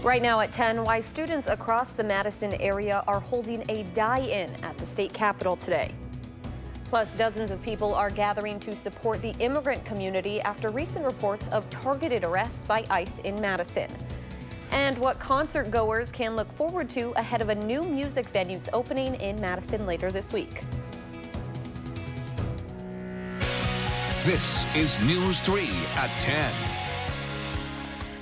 Right now at 10, why students across the Madison area are holding a die-in at the state capitol today. Plus, dozens of people are gathering to support the immigrant community after recent reports of targeted arrests by ICE in Madison. And what concert goers can look forward to ahead of a new music venue's opening in Madison later this week. This is News 3 at 10.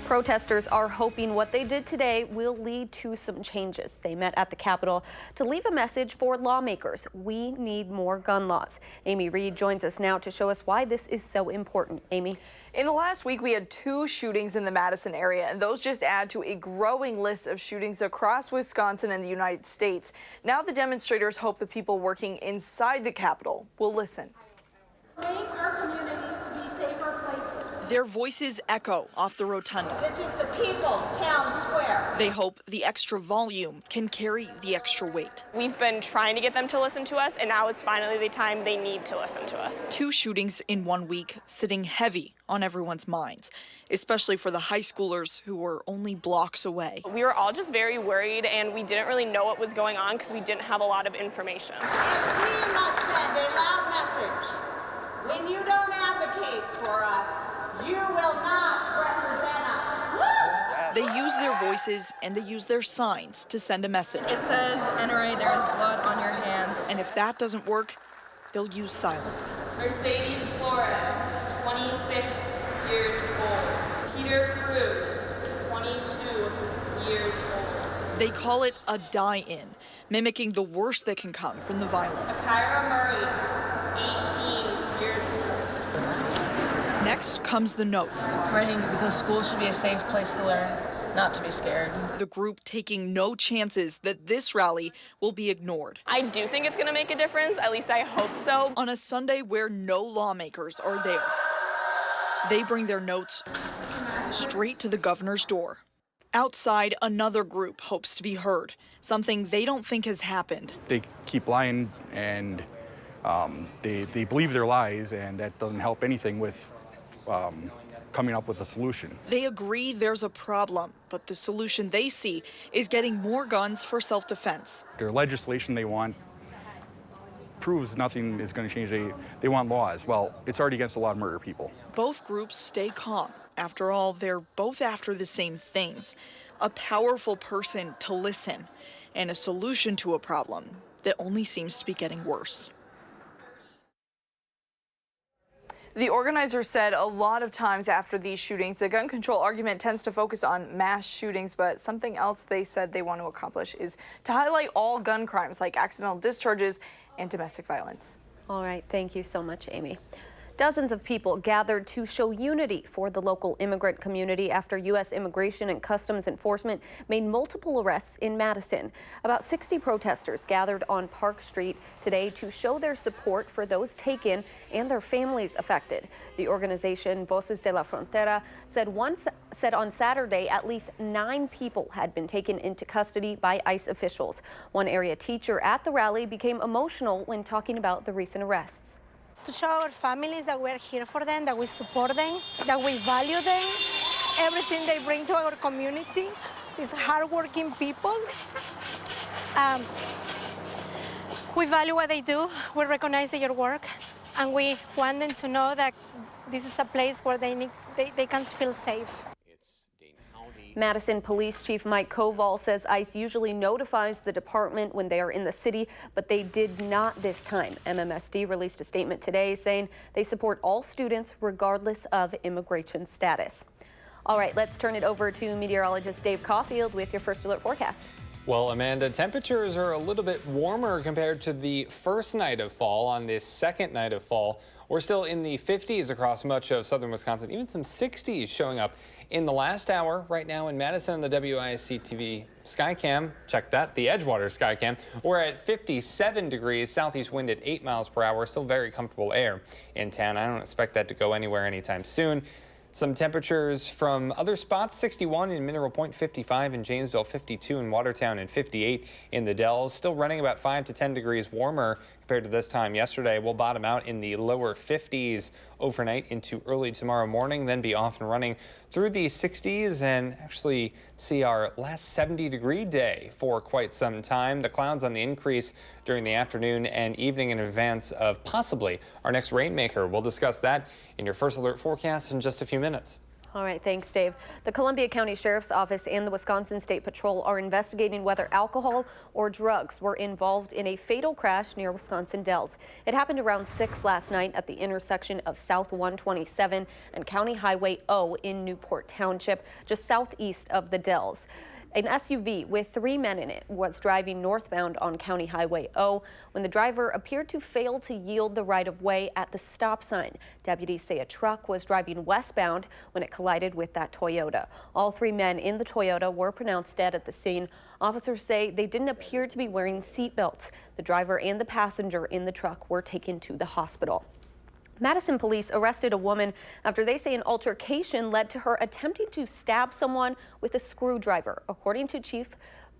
Protesters are hoping what they did today will lead to some changes. They met at the Capitol to leave a message for lawmakers. We need more gun laws. Amy Reed joins us now to show us why this is so important. Amy? In the last week, we had 2 shootings in the Madison area, and those just add to a growing list of shootings across Wisconsin and the United States. Now the demonstrators hope the people working inside the Capitol will listen. Make our communities be safer places. Their voices echo off the rotunda. This is the people's town square. They hope the extra volume can carry the extra weight. We've been trying to get them to listen to us, and now is finally the time they need to listen to us. 2 shootings in 1 week, sitting heavy on everyone's minds, especially for the high schoolers who were only blocks away. We were all just very worried, and we didn't really know what was going on because we didn't have a lot of information. And we must send a loud message. When you don't advocate for us, you will not represent us. They use their voices and they use their signs to send a message. It says, NRA, there is blood on your hands. And if that doesn't work, they'll use silence. Mercedes Flores, 26 years old. Peter Cruz, 22 years old. They call it a die-in, mimicking the worst that can come from the violence. Kyra Murray, 18 years old. Next comes the notes. Writing because school should be a safe place to learn, not to be scared. The group taking no chances that this rally will be ignored. I do think it's going to make a difference, at least I hope so. On a Sunday where no lawmakers are there, they bring their notes straight to the governor's door. Outside, another group hopes to be heard, something they don't think has happened. They keep lying, and they believe their lies, and that doesn't help anything with coming up with a solution. They agree there's a problem, but the solution they see is getting more guns for self-defense. Their legislation they want proves nothing is going to change. They want laws. Well, it's already against a lot of murder people. Both groups stay calm. After all, they're both after the same things: a powerful person to listen and a solution to a problem that only seems to be getting worse. The organizers said a lot of times after these shootings, the gun control argument tends to focus on mass shootings, but something else they said they want to accomplish is to highlight all gun crimes like accidental discharges and domestic violence. All right, thank you so much, Amy. Dozens of people gathered to show unity for the local immigrant community after U.S. Immigration and Customs Enforcement made multiple arrests in Madison. About 60 protesters gathered on Park Street today to show their support for those taken and their families affected. The organization Voces de la Frontera said on Saturday at least 9 people had been taken into custody by ICE officials. One area teacher at the rally became emotional when talking about the recent arrests. To show our families that we're here for them, that we support them, that we value them, everything they bring to our community, these hardworking people. We value what they do, we recognize their work, and we want them to know that this is a place where they can feel safe. Madison Police Chief Mike Koval says ICE usually notifies the department when they are in the city, but they did not this time. MMSD released a statement today saying they support all students regardless of immigration status. All right, let's turn it over to meteorologist Dave Caulfield with your first alert forecast. Well, Amanda, temperatures are a little bit warmer compared to the first night of fall. On this second night of fall, we're still in the 50s across much of southern Wisconsin, even some 60s showing up in the last hour. Right now in Madison, the WISC-TV Skycam, check that, the Edgewater Skycam, we're at 57 degrees, southeast wind at 8 miles per hour, still very comfortable air in town. I don't expect that to go anywhere anytime soon. Some temperatures from other spots: 61 in Mineral Point, 55 in Janesville, 52 in Watertown, and 58 in the Dells. Still running about 5 to 10 degrees warmer compared to this time yesterday. We'll bottom out in the lower 50s overnight into early tomorrow morning, then be off and running through the 60s and actually see our last 70-degree day for quite some time. The clouds on the increase during the afternoon and evening in advance of possibly our next rainmaker. We'll discuss that in your first alert forecast in just a few minutes. All right, thanks, Dave. The Columbia County Sheriff's Office and the Wisconsin State Patrol are investigating whether alcohol or drugs were involved in a fatal crash near Wisconsin Dells. It happened around 6 last night at the intersection of South 127 and County Highway O in Newport Township, just southeast of the Dells. An SUV with 3 men in it was driving northbound on County Highway O when the driver appeared to fail to yield the right-of-way at the stop sign. Deputies say a truck was driving westbound when it collided with that Toyota. All 3 men in the Toyota were pronounced dead at the scene. Officers say they didn't appear to be wearing seatbelts. The driver and the passenger in the truck were taken to the hospital. Madison police arrested a woman after they say an altercation led to her attempting to stab someone with a screwdriver. According to Chief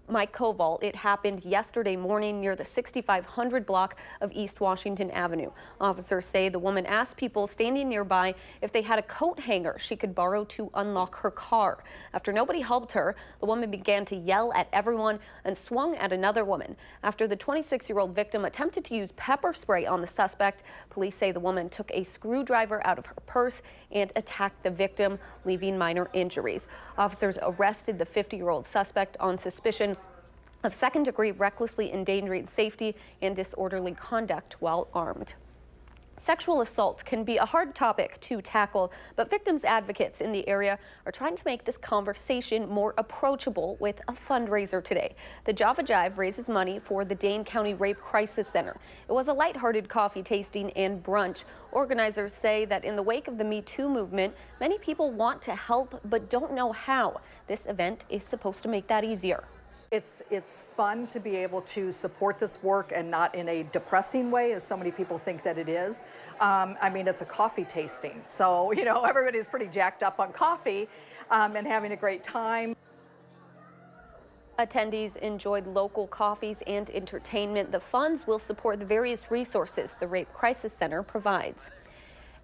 Mike Koval, it happened yesterday morning near the 6500 block of East Washington Avenue. Officers say the woman asked people standing nearby if they had a coat hanger she could borrow to unlock her car. After nobody helped her, the woman began to yell at everyone and swung at another woman. After the 26-year-old victim attempted to use pepper spray on the suspect, police say the woman took a screwdriver out of her purse and attacked the victim, leaving minor injuries. Officers arrested the 50-year-old suspect on suspicion of second-degree recklessly endangering safety and disorderly conduct while armed. Sexual assault can be a hard topic to tackle, but victims advocates in the area are trying to make this conversation more approachable with a fundraiser today. The Java Jive raises money for the Dane County Rape Crisis Center. It was a lighthearted coffee tasting and brunch. Organizers say that in the wake of the Me Too movement, many people want to help but don't know how. This event is supposed to make that easier. It's fun to be able to support this work and not in a depressing way, as so many people think that it is. I mean, it's a coffee tasting, so everybody's pretty jacked up on coffee and having a great time. Attendees enjoyed local coffees and entertainment. The funds will support the various resources the Rape Crisis Center provides.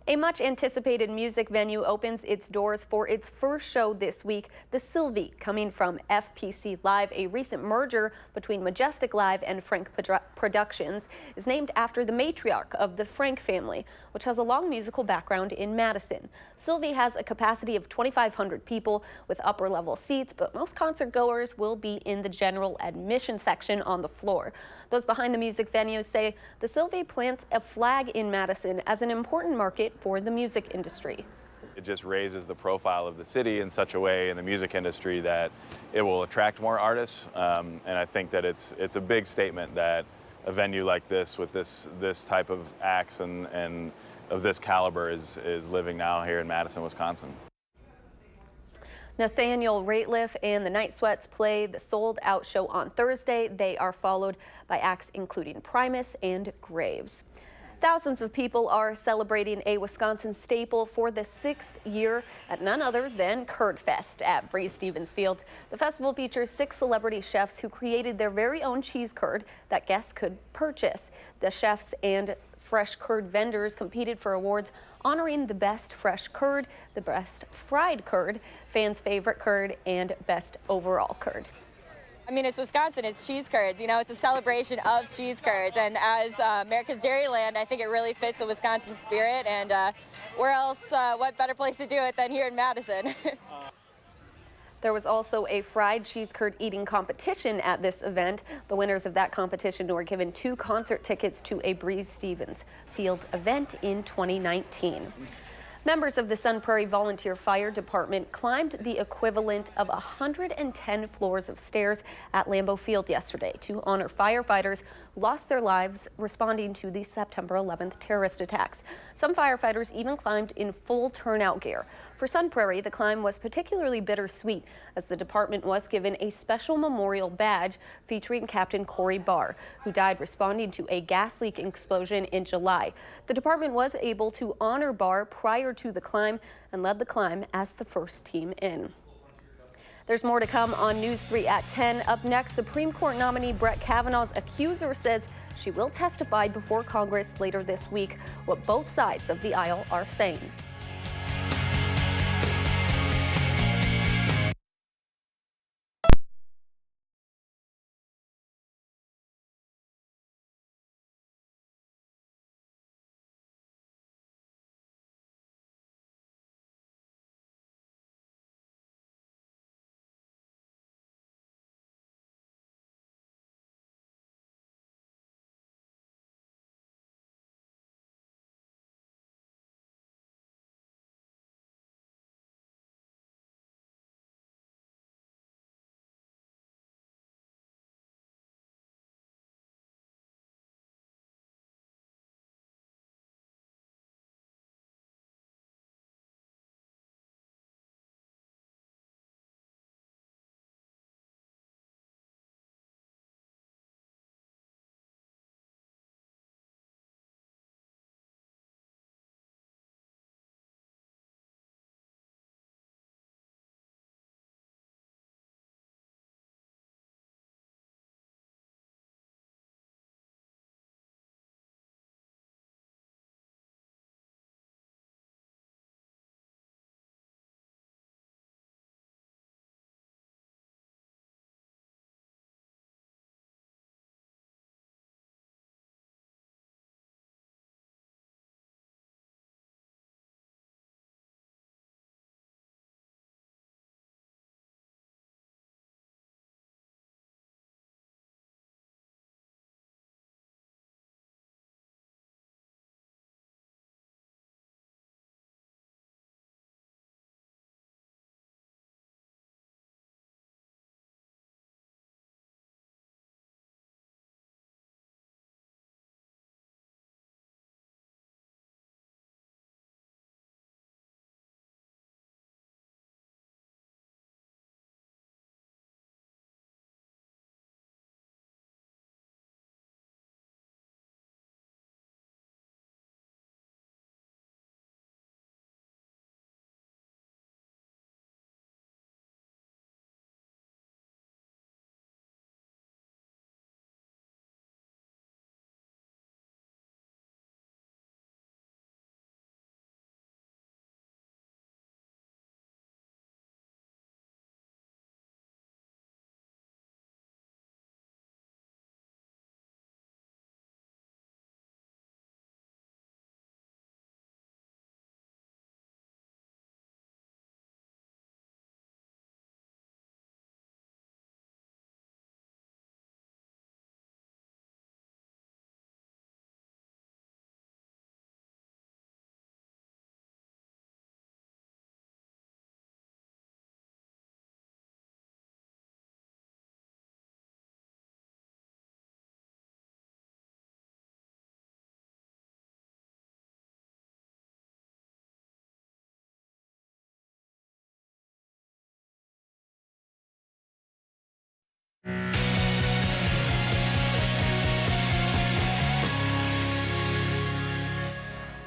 A much anticipated music venue opens its doors for its first show this week, the Sylvie, coming from FPC Live. A recent merger between Majestic Live and Frank Productions is named after the matriarch of the Frank family, which has a long musical background in Madison. Sylvie has a capacity of 2,500 people with upper level seats, but most concert goers will be in the general admission section on the floor. Those behind the music venue say the Sylvie plants a flag in Madison as an important market for the music industry. It just raises the profile of the city in such a way in the music industry that it will attract more artists. And I think that it's a big statement that a venue like this with this type of acts and of this caliber is living now here in Madison, Wisconsin. Nathaniel Rateliff and the Night Sweats play the sold-out show on Thursday. They are followed by acts including Primus and Graves. Thousands of people are celebrating a Wisconsin staple for the 6th year at none other than Curd Fest at Breeze-Stevens Field. The festival features 6 celebrity chefs who created their very own cheese curd that guests could purchase. The chefs and fresh curd vendors competed for awards honoring the best fresh curd, the best fried curd, fans' favorite curd, and best overall curd. I mean, it's Wisconsin, it's cheese curds, it's a celebration of cheese curds, and as America's Dairyland, I think it really fits the Wisconsin spirit, and where else, what better place to do it than here in Madison? There was also a fried cheese curd eating competition at this event. The winners of that competition were given 2 concert tickets to a Breeze-Stevens Field event in 2019. Members of the Sun Prairie Volunteer Fire Department climbed the equivalent of 110 floors of stairs at Lambeau Field yesterday to honor firefighters who lost their lives responding to the September 11th terrorist attacks. Some firefighters even climbed in full turnout gear. For Sun Prairie, the climb was particularly bittersweet as the department was given a special memorial badge featuring Captain Corey Barr, who died responding to a gas leak explosion in July. The department was able to honor Barr prior to the climb and led the climb as the first team in. There's more to come on News 3 at 10. Up next, Supreme Court nominee Brett Kavanaugh's accuser says She will testify before Congress later this week. What both sides of the aisle are saying.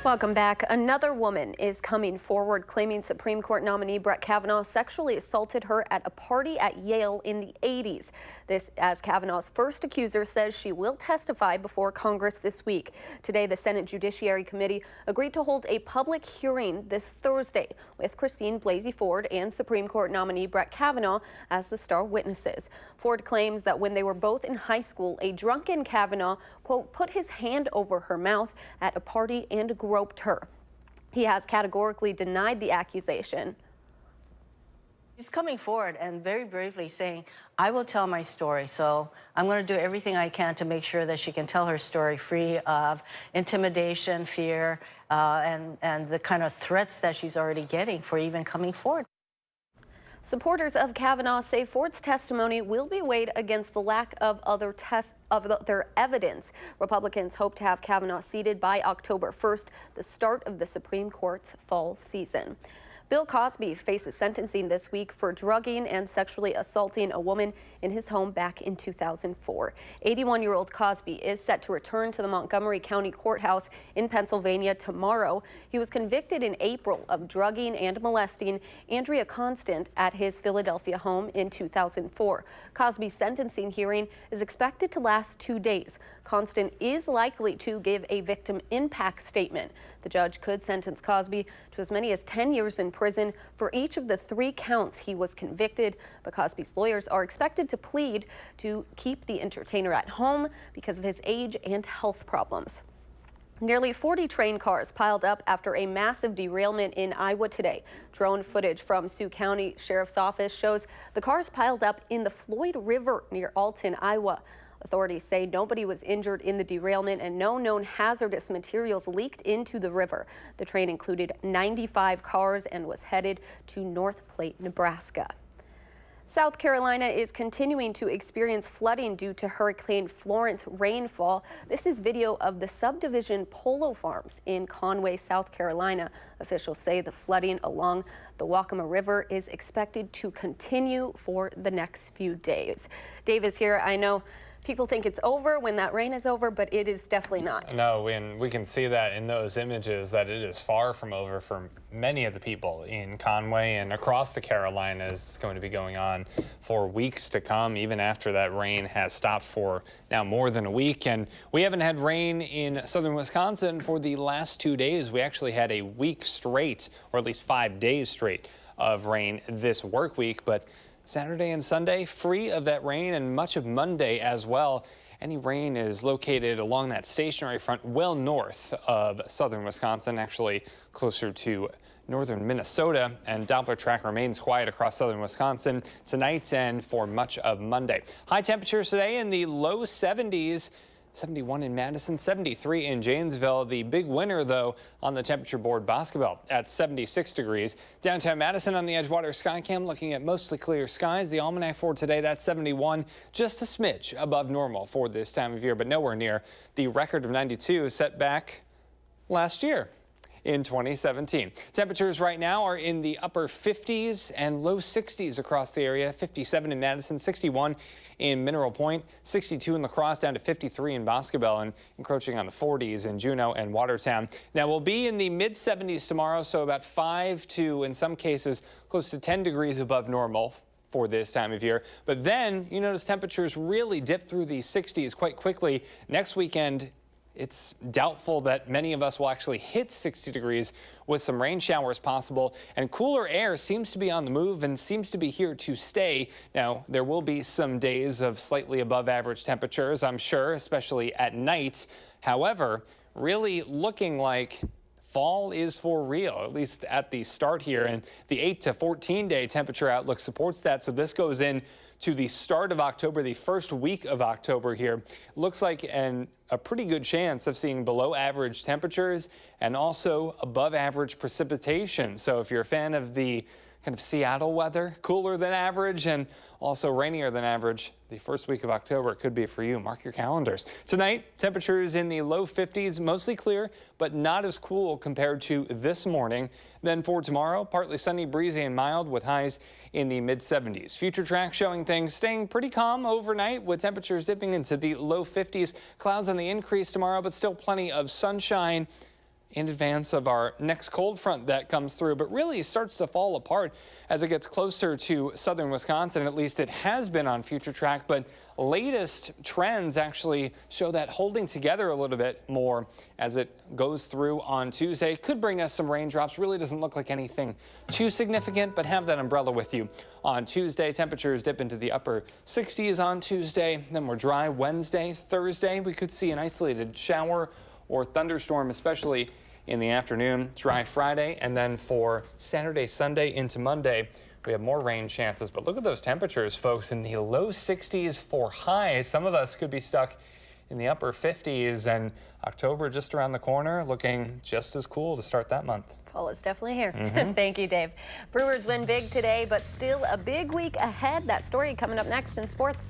Welcome back. Another woman is coming forward claiming Supreme Court nominee Brett Kavanaugh sexually assaulted her at a party at Yale in the 80s. This as Kavanaugh's first accuser says she will testify before Congress this week. Today, the Senate Judiciary Committee agreed to hold a public hearing this Thursday with Christine Blasey Ford and Supreme Court nominee Brett Kavanaugh as the star witnesses. Ford claims that when they were both in high school, a drunken Kavanaugh, quote, put his hand over her mouth at a party and groped her. He has categorically denied the accusation. She's coming forward and very bravely saying, I will tell my story. So I'm going to do everything I can to make sure that she can tell her story free of intimidation, fear, and the kind of threats that she's already getting for even coming forward. Supporters of Kavanaugh say Ford's testimony will be weighed against the lack of other evidence. Republicans hope to have Kavanaugh seated by October 1st, the start of the Supreme Court's fall season. Bill Cosby faces sentencing this week for drugging and sexually assaulting a woman in his home back in 2004. 81-year-old Cosby is set to return to the Montgomery County Courthouse in Pennsylvania tomorrow. He was convicted in April of drugging and molesting Andrea Constant at his Philadelphia home in 2004. Cosby's sentencing hearing is expected to last 2 days. Constant is likely to give a victim impact statement. The judge could sentence Cosby to as many as 10 years in prison for each of the 3 counts he was convicted, but Cosby's lawyers are expected to plead to keep the entertainer at home because of his age and health problems. Nearly 40 train cars piled up after a massive derailment in Iowa today. Drone footage from Sioux County Sheriff's Office shows the cars piled up in the Floyd River near Alton, Iowa. Authorities say nobody was injured in the derailment and no known hazardous materials leaked into the river. The train included 95 cars and was headed to North Platte, Nebraska. South Carolina is continuing to experience flooding due to Hurricane Florence rainfall. This is video of the subdivision Polo Farms in Conway, South Carolina. Officials say the flooding along the Waccamaw River is expected to continue for the next few days. Dave is here. I know people think it's over when that rain is over, but it is definitely not. No, and we can see that in those images that it is far from over for many of the people in Conway and across the Carolinas. It's going to be going on for weeks to come, even after that rain has stopped for now more than a week. And we haven't had rain in southern Wisconsin for the last 2 days. We actually had a week straight, or at least 5 days straight of rain this work week, but Saturday and Sunday, free of that rain, and much of Monday as well. Any rain is located along that stationary front well north of southern Wisconsin, actually closer to northern Minnesota, and Doppler track remains quiet across southern Wisconsin tonight and for much of Monday. High temperatures today in the low 70s. 71 in Madison, 73 in Janesville. The big winner, though, on the temperature board, Boscobel at 76 degrees. Downtown Madison on the Edgewater Skycam looking at mostly clear skies. The almanac for today, that's 71, just a smidge above normal for this time of year, but nowhere near the record of 92 set back last year in 2017. Temperatures right now are in the upper 50s and low 60s across the area. 57 in Madison, 61 in Mineral Point, 62 in La Crosse, down to 53 in Boscobel, and encroaching on the 40s in Juneau and Watertown. Now we'll be in the mid 70s tomorrow, so about 5 to, in some cases, close to 10 degrees above normal for this time of year. But then you notice temperatures really dip through the 60s quite quickly. Next weekend, it's doubtful that many of us will actually hit 60 degrees with some rain showers possible, and cooler air seems to be on the move and seems to be here to stay. Now, there will be some days of slightly above average temperatures, I'm sure, especially at night. However, really looking like fall is for real, at least at the start here, and the 8 to 14 day temperature outlook supports that. So this goes in to the start of October, the first week of October here. Looks like a pretty good chance of seeing below average temperatures and also above average precipitation. So if you're a fan of the kind of Seattle weather, cooler than average and also rainier than average, the first week of October could be for you. Mark your calendars. Tonight, temperatures in the low 50s, mostly clear, but not as cool compared to this morning. Then for tomorrow, partly sunny, breezy, and mild with highs in the mid 70s. Future track showing things staying pretty calm overnight with temperatures dipping into the low 50s. Clouds on the increase tomorrow, but still plenty of sunshine in advance of our next cold front that comes through, but really starts to fall apart as it gets closer to southern Wisconsin. At least it has been on Future Track, but latest trends actually show that holding together a little bit more as it goes through on Tuesday. Could bring us some raindrops. Really doesn't look like anything too significant, but have that umbrella with you on Tuesday. Temperatures dip into the upper 60s on Tuesday. Then we're dry Wednesday. Thursday, we could see an isolated shower or thunderstorm, especially in the afternoon. Dry Friday, and then for Saturday, Sunday into Monday, we have more rain chances. But look at those temperatures, folks, in the low 60s for highs. Some of us could be stuck in the upper 50s, and October just around the corner, looking just as cool to start that month. Fall is definitely here. Thank you, Dave. Brewers win big today, but still a big week ahead. That story coming up next in sports.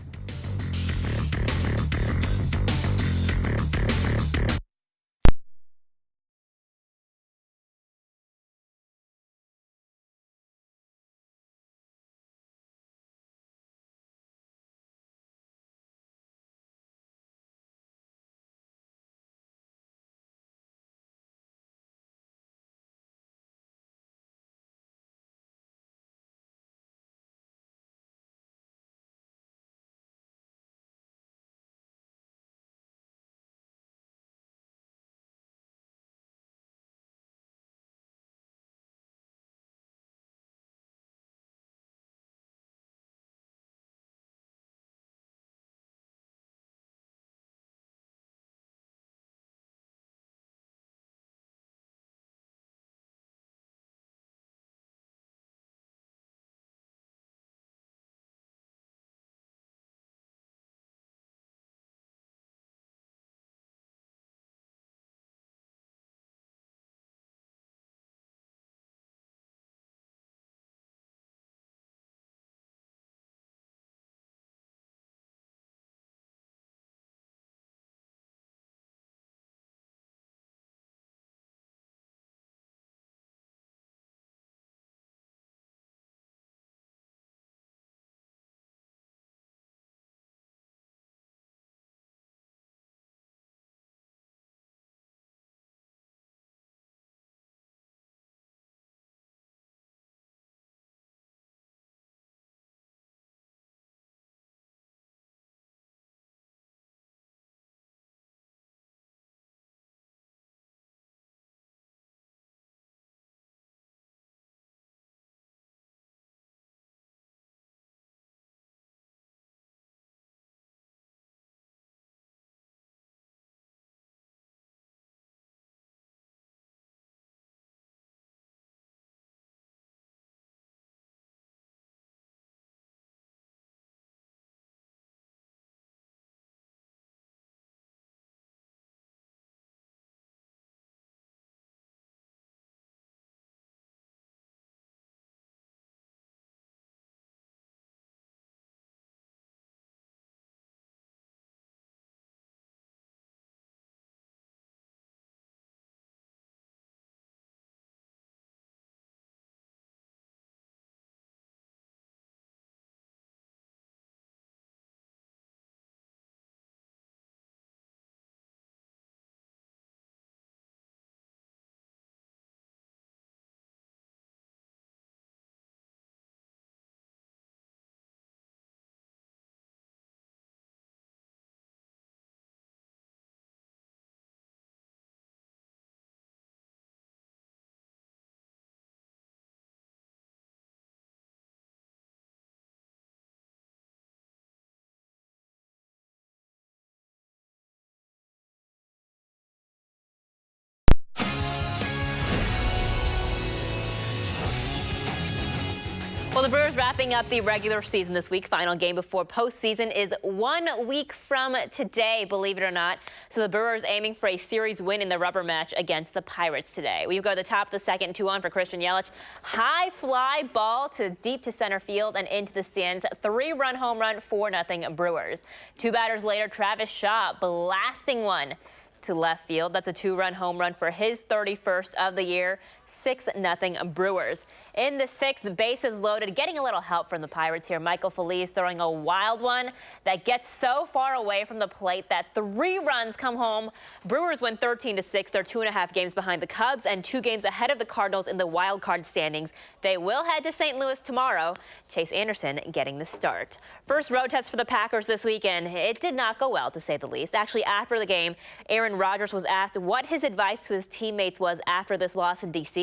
Well, the Brewers wrapping up the regular season this week. Final game before postseason is 1 week from today, believe it or not. So the Brewers aiming for a series win in the rubber match against the Pirates today. We go to the top of the second, 2-1 for Christian Yelich. High fly ball to deep to center field and into the stands. 3-run home run, 4-0 Brewers. 2 batters later, Travis Shaw blasting one to left field. That's a 2-run home run for his 31st of the year. 6-0 Brewers. In the 6th, bases loaded, getting a little help from the Pirates here. Michael Feliz throwing a wild one that gets so far away from the plate that 3 runs come home. Brewers win 13-6. They're 2.5 games behind the Cubs and 2 games ahead of the Cardinals in the wild card standings. They will head to St. Louis tomorrow. Chase Anderson getting the start. First road test for the Packers this weekend. It did not go well, to say the least. Actually, after the game, Aaron Rodgers was asked what his advice to his teammates was after this loss in D.C.,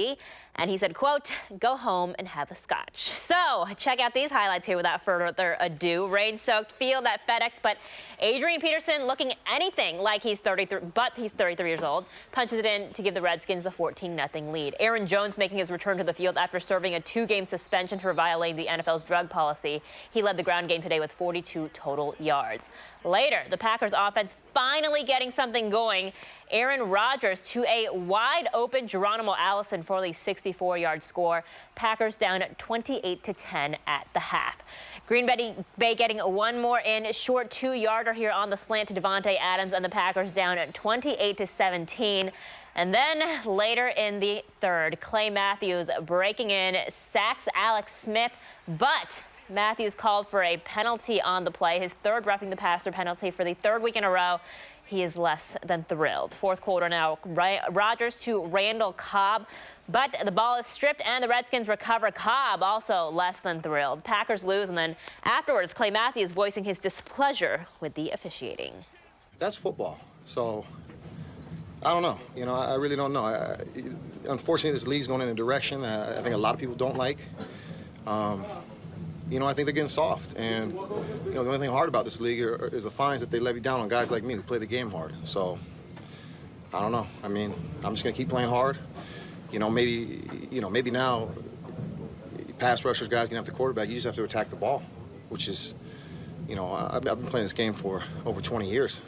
and he said, quote, "Go home and have a scotch." So check out these highlights here without further ado. Rain-soaked field at FedEx, but Adrian Peterson looking anything like he's 33, but he's 33 years old, punches it in to give the Redskins the 14-0 lead. Aaron Jones making his return to the field after serving a 2-game suspension for violating the NFL's drug policy. He led the ground game today with 42 total yards. Later, the Packers offense finally getting something going. Aaron Rodgers to a wide-open Geronimo Allison for the 64-yard score. Packers down 28-10 at the half. Green Bay getting one more in, short 2-yarder here on the slant to Devontae Adams, and the Packers down 28-17. And then later in the third, Clay Matthews breaking in, sacks Alex Smith, but Matthews called for a penalty on the play, his 3rd roughing the passer penalty for the 3rd week in a row. He is less than thrilled. 4th quarter now, Rodgers to Randall Cobb, but the ball is stripped and the Redskins recover. Cobb also less than thrilled. Packers lose, and then afterwards, Clay Matthews voicing his displeasure with the officiating. That's football, so I don't know. You know, I really don't know. Unfortunately, this league's going in a direction I think a lot of people don't like. You know, I think they're getting soft. And, you know, the only thing hard about this league is the fines that they levy down on guys like me who play the game hard. So, I don't know. I mean, I'm just going to keep playing hard. You know, maybe now pass rushers, guys can have the quarterback. You just have to attack the ball, which is, you know, I've been playing this game for over 20 years.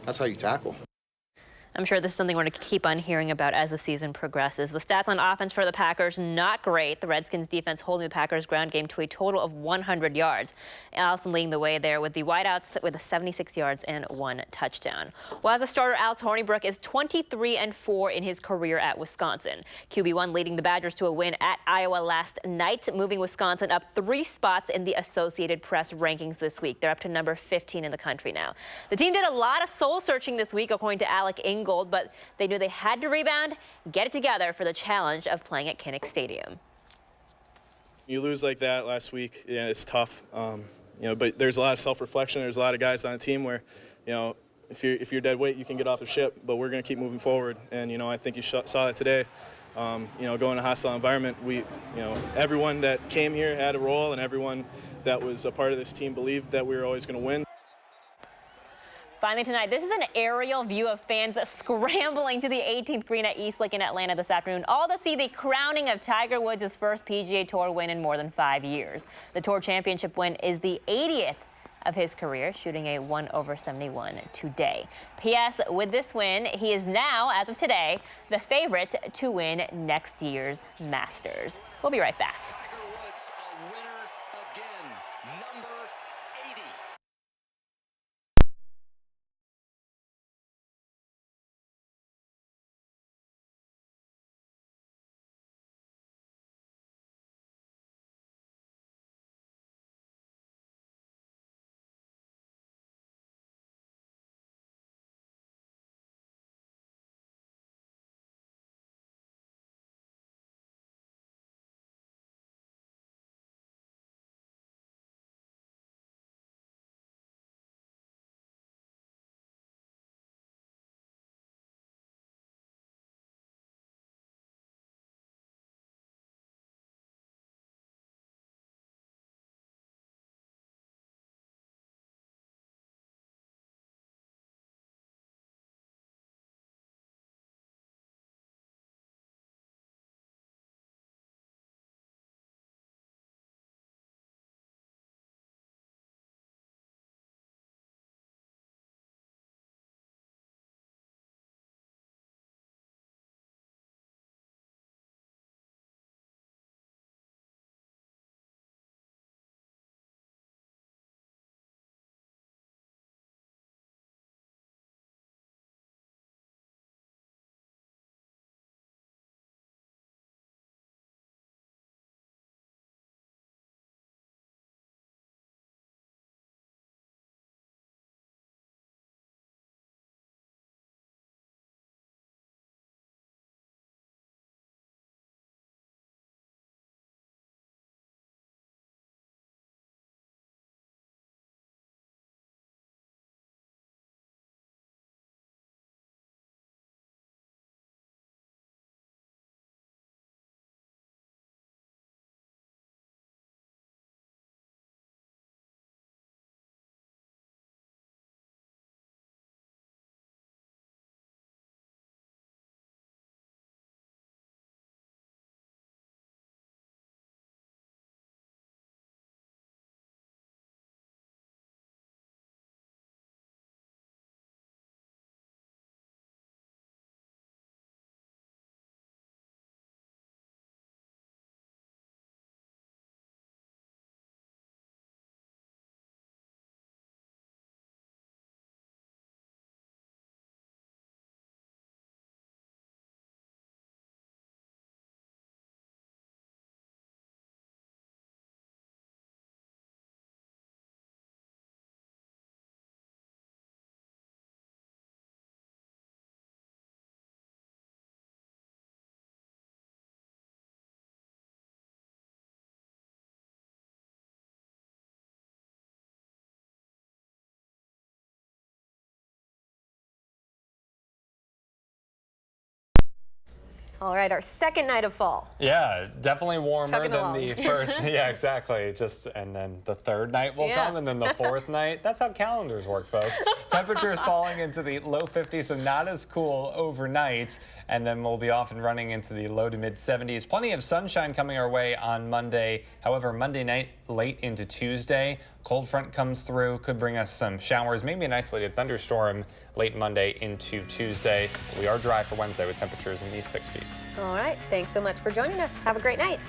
That's how you tackle. I'm sure this is something we're going to keep on hearing about as the season progresses. The stats on offense for the Packers, not great. The Redskins defense holding the Packers ground game to a total of 100 yards. Allison leading the way there with the wideouts with 76 yards and 1 touchdown. Well, as a starter, Alex Hornibrook is 23-4 in his career at Wisconsin. QB1 leading the Badgers to a win at Iowa last night, moving Wisconsin up 3 spots in the Associated Press rankings this week. They're up to number 15 in the country now. The team did a lot of soul searching this week, according to Alec Ingold, but they knew they had to rebound, get it together for the challenge of playing at Kinnick Stadium. You lose like that last week, yeah, it's tough. You know, but there's a lot of self-reflection. There's a lot of guys on the team where, you know, if you're dead weight, you can get off the ship. But we're going to keep moving forward. And you know, I think you saw that today. You know, going to a hostile environment, everyone that came here had a role, and everyone that was a part of this team believed that we were always going to win. Finally tonight, this is an aerial view of fans scrambling to the 18th green at Eastlake in Atlanta this afternoon, all to see the crowning of Tiger Woods' first PGA Tour win in more than 5 years. The Tour Championship win is the 80th of his career, shooting a 1/71 today. P.S. With this win, he is now, as of today, the favorite to win next year's Masters. We'll be right back. All right, our second night of fall. Yeah, definitely warmer Chugging than along. the first. Yeah, exactly. And then the third night will come, and then the fourth night. That's how calendars work, folks. Temperatures falling into the low 50s, so not as cool overnight. And then we'll be off and running into the low to mid 70s. Plenty of sunshine coming our way on Monday. However, Monday night, late into Tuesday, cold front comes through, could bring us some showers, maybe an isolated thunderstorm late Monday into Tuesday. We are dry for Wednesday with temperatures in the 60s. All right, thanks so much for joining us. Have a great night.